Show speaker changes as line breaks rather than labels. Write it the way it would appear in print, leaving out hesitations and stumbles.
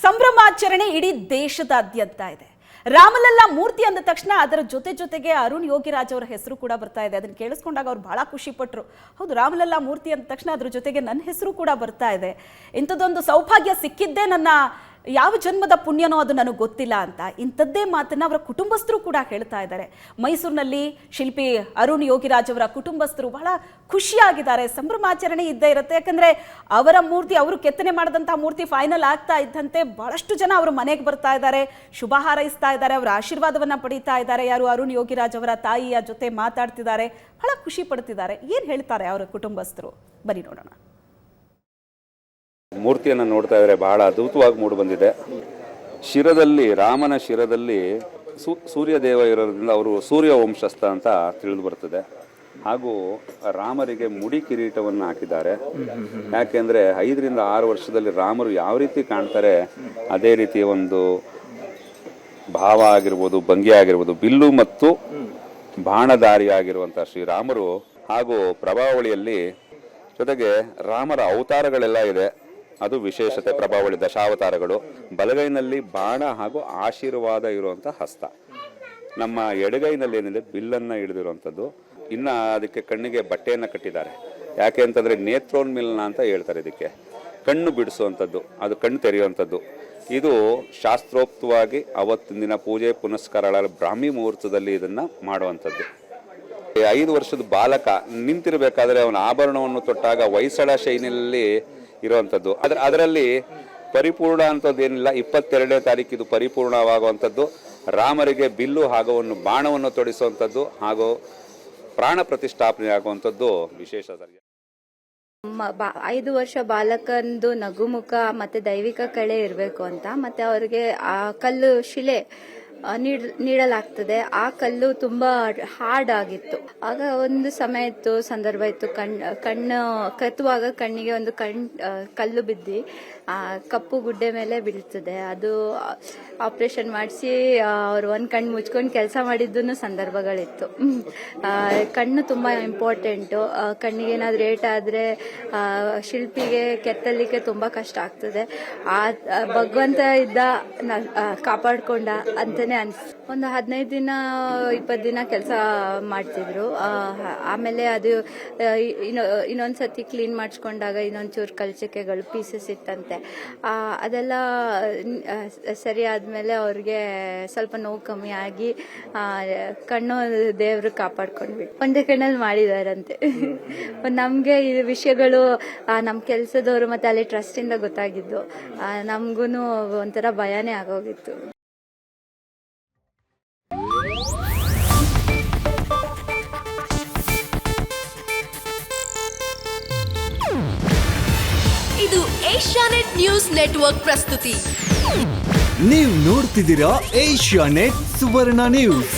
ಸಂಭ್ರಮಾಚರಣೆ ಇಡೀ ದೇಶದಾದ್ಯಂತ ಇದೆ. ರಾಮಲಲ್ಲಾ ಮೂರ್ತಿ ಅಂದ ತಕ್ಷಣ ಅದರ ಜೊತೆಗೆ ಅರುಣ್ ಯೋಗಿರಾಜ್ ಅವರ ಹೆಸರು ಕೂಡ ಬರ್ತಾ ಇದೆ. ಅದನ್ನು ಕೇಳಿಸ್ಕೊಂಡಾಗ ಅವ್ರು ಬಹಳ ಖುಷಿ ಪಟ್ಟರು. ಹೌದು, ರಾಮಲಲ್ಲಾ ಮೂರ್ತಿ ಅಂದ ತಕ್ಷಣ ಅದ್ರ ಜೊತೆಗೆ ನನ್ನ ಹೆಸರು ಕೂಡ ಬರ್ತಾ ಇದೆ. ಇಂಥದ್ದೊಂದು ಸೌಭಾಗ್ಯ ಸಿಕ್ಕಿದ್ದೇ ನನ್ನ ಯಾವ ಜನ್ಮದ ಪುಣ್ಯನೋ ಅದು ನನಗೆ ಗೊತ್ತಿಲ್ಲ ಅಂತ ಇಂಥದ್ದೇ ಮಾತನ್ನ ಅವರ ಕುಟುಂಬಸ್ಥರು ಕೂಡ ಹೇಳ್ತಾ ಇದ್ದಾರೆ. ಮೈಸೂರಿನಲ್ಲಿ ಶಿಲ್ಪಿ ಅರುಣ್ ಯೋಗಿರಾಜ್ ಅವರ ಕುಟುಂಬಸ್ಥರು ಬಹಳ ಖುಷಿಯಾಗಿದ್ದಾರೆ. ಸಂಭ್ರಮಾಚರಣೆ ಇದ್ದೇ ಇರುತ್ತೆ. ಯಾಕಂದ್ರೆ ಅವರ ಮೂರ್ತಿ, ಅವರು ಕೆತ್ತನೆ ಮಾಡಿದಂತಹ ಮೂರ್ತಿ ಫೈನಲ್ ಆಗ್ತಾ ಇದ್ದಂತೆ ಬಹಳಷ್ಟು ಜನ ಅವರ ಮನೆಗೆ ಬರ್ತಾ ಇದ್ದಾರೆ, ಶುಭ ಹಾರೈಸ್ತಾ ಇದ್ದಾರೆ, ಅವರ ಆಶೀರ್ವಾದವನ್ನ ಪಡೀತಾ ಇದ್ದಾರೆ. ಯಾರು ಅರುಣ್ ಯೋಗಿರಾಜ್ ಅವರ ತಾಯಿಯ ಜೊತೆ ಮಾತಾಡ್ತಿದ್ದಾರೆ, ಬಹಳ ಖುಷಿ ಪಡ್ತಿದ್ದಾರೆ. ಏನ್ ಹೇಳ್ತಾರೆ ಅವರ ಕುಟುಂಬಸ್ಥರು, ಬನ್ನಿ ನೋಡೋಣ.
ಮೂರ್ತಿಯನ್ನು ನೋಡ್ತಾ ಇದ್ರೆ ಬಹಳ ಅದ್ಭುತವಾಗಿ ಮೂಡಿ ಬಂದಿದೆ. ಶಿರದಲ್ಲಿ, ರಾಮನ ಶಿರದಲ್ಲಿ ಸೂರ್ಯದೇವ ಇರೋದ್ರಿಂದ ಅವರು ಸೂರ್ಯ ವಂಶಸ್ಥ ಅಂತ ತಿಳಿದು ಬರ್ತದೆ. ಹಾಗೂ ರಾಮರಿಗೆ ಮುಡಿ ಕಿರೀಟವನ್ನು ಹಾಕಿದ್ದಾರೆ. ಯಾಕೆಂದ್ರೆ 5 ರಿಂದ 6 ವರ್ಷದಲ್ಲಿ ರಾಮರು ಯಾವ ರೀತಿ ಕಾಣ್ತಾರೆ ಅದೇ ರೀತಿಯ ಒಂದು ಭಾವ ಆಗಿರ್ಬೋದು, ಭಂಗಿ ಆಗಿರ್ಬೋದು, ಬಿಲ್ಲು ಮತ್ತು ಬಾಣಧಾರಿ ಆಗಿರುವಂತಹ ಶ್ರೀರಾಮರು. ಹಾಗೂ ಪ್ರಭಾವಳಿಯಲ್ಲಿ ಜೊತೆಗೆ ರಾಮರ ಅವತಾರಗಳೆಲ್ಲ ಇದೆ, ಅದು ವಿಶೇಷತೆ. ಪ್ರಭಾವಳಿ ದಶಾವತಾರಗಳು. ಬಲಗೈನಲ್ಲಿ ಬಾಣ ಹಾಗೂ ಆಶೀರ್ವಾದ ಇರುವಂಥ ಹಸ್ತ. ನಮ್ಮ ಎಡಗೈನಲ್ಲಿ ಏನಿದೆ ಬಿಲ್ಲನ್ನು ಹಿಡಿದಿರುವಂಥದ್ದು. ಇನ್ನು ಅದಕ್ಕೆ ಕಣ್ಣಿಗೆ ಬಟ್ಟೆಯನ್ನು ಕಟ್ಟಿದ್ದಾರೆ. ಯಾಕೆ ಅಂತಂದರೆ ನೇತ್ರೋನ್ಮಿಲನ ಅಂತ ಹೇಳ್ತಾರೆ ಇದಕ್ಕೆ. ಕಣ್ಣು ಬಿಡಿಸುವಂಥದ್ದು, ಅದು ಕಣ್ಣು ತೆರೆಯುವಂಥದ್ದು. ಇದು ಶಾಸ್ತ್ರೋಕ್ತವಾಗಿ ಅವತ್ತಿನ ದಿನ ಪೂಜೆ ಪುನಸ್ಕಾರಗಳ ಬ್ರಾಹ್ಮಿ ಮುಹೂರ್ತದಲ್ಲಿ ಇದನ್ನು ಮಾಡುವಂಥದ್ದು. 5 ವರ್ಷದ ಬಾಲಕ ನಿಂತಿರಬೇಕಾದ್ರೆ ಅವನ ಆಭರಣವನ್ನು ತೊಟ್ಟಾಗ ಹೊಯ್ಸಳ ಶೈಲಿಯಲ್ಲಿ ಇರುವಂಥದ್ದು. ಅದರಲ್ಲಿ ಪರಿಪೂರ್ಣ ಅಂಥದ್ದು ಏನಿಲ್ಲ. 22ನೇ ತಾರೀಕು ಇದು ಪರಿಪೂರ್ಣವಾಗುವಂಥದ್ದು. ರಾಮರಿಗೆ ಬಿಲ್ಲು ಹಾಗೂ ಬಾಣವನ್ನು ತೊಡಿಸುವಂಥದ್ದು ಹಾಗೂ ಪ್ರಾಣ ಪ್ರತಿಷ್ಠಾಪನೆ ಆಗುವಂಥದ್ದು ವಿಶೇಷ.
5 ವರ್ಷ ಬಾಲಕಂದು ನಗುಮುಖ ಮತ್ತೆ ದೈವಿಕ ಕಳೆ ಇರಬೇಕು ಅಂತ, ಮತ್ತೆ ಅವರಿಗೆ ಆ ಕಲ್ಲು ಶಿಲೆ ನೀಡಲಾಗ್ತದೆ. ಆ ಕಲ್ಲು ತುಂಬಾ ಹಾರ್ಡ್ ಆಗಿತ್ತು. ಆಗ ಒಂದು ಸಮಯ ಇತ್ತು, ಸಂದರ್ಭ ಇತ್ತು, ಕಣ್ಣು ಕತ್ತುವಾಗ ಕಣ್ಣಿಗೆ ಒಂದು ಕಲ್ಲು ಬಿದ್ದು ಕಪ್ಪು ಗುಡ್ಡೆ ಮೇಲೆ ಬೀಳ್ತದೆ. ಅದು ಆಪರೇಷನ್ ಮಾಡಿಸಿ ಅವ್ರು ಒಂದು ಕಣ್ಣು ಮುಚ್ಕೊಂಡು ಕೆಲಸ ಮಾಡಿದ್ದು ಸಂದರ್ಭಗಳಿತ್ತು. ಕಣ್ಣು ತುಂಬಾ ಇಂಪಾರ್ಟೆಂಟು. ಕಣ್ಣಿಗೆ ಏನಾದ್ರು ಏಟಾದ್ರೆ ಶಿಲ್ಪಿಗೆ ಕೆತ್ತಲಿಕ್ಕೆ ತುಂಬಾ ಕಷ್ಟ ಆಗ್ತದೆ. ಆ ಭಗವಂತ ಇದ್ದ ಕಾಪಾಡ್ಕೊಂಡ ಅಂತಾನೆ ಅನ್ಸ್ತು. ಒಂದು 15 ದಿನ 20 ದಿನ ಕೆಲಸ ಮಾಡ್ತಿದ್ರು. ಆಮೇಲೆ ಅದು ಇನ್ನೊಂದ್ಸತಿ ಕ್ಲೀನ್ ಮಾಡಿಸ್ಕೊಂಡಾಗ ಇನ್ನೊಂಚೂರು ಕಲ್ಚಕೆಗಳು ಪೀಸಸ್ ಇತ್ತಂತೆ. ಅದೆಲ್ಲ ಸರಿ ಆದ್ಮೇಲೆ ಅವ್ರಿಗೆ ಸ್ವಲ್ಪ ನೋವು ಕಮ್ಮಿ ಆಗಿ ಕಣ್ಣು ದೇವ್ರು ಕಾಪಾಡ್ಕೊಂಡ್ವಿ. ಒಂದೇ ಕಣ್ಣಲ್ಲಿ ಮಾಡಿದಾರಂತೆ. ನಮ್ಗೆ ಈ ವಿಷಯಗಳು ನಮ್ ಕೆಲ್ಸದವ್ರು ಮತ್ತೆ ಅಲ್ಲಿ ಟ್ರಸ್ಟ್ ಇಂದ ಗೊತ್ತಾಗಿದ್ದು. ನಮ್ಗೂನು ಒಂಥರ ಭಯನೇ ಆಗೋಗಿತ್ತು.
ಇದು ಏಷ್ಯಾನೆಟ್ ನ್ಯೂಸ್ ನೆಟ್ವರ್ಕ್ ಪ್ರಸ್ತುತಿ.
ನೀವು ನೋಡ್ತಿದ್ದೀರಾ ಏಷ್ಯಾನೆಟ್ ಸುವರ್ಣ ನ್ಯೂಸ್.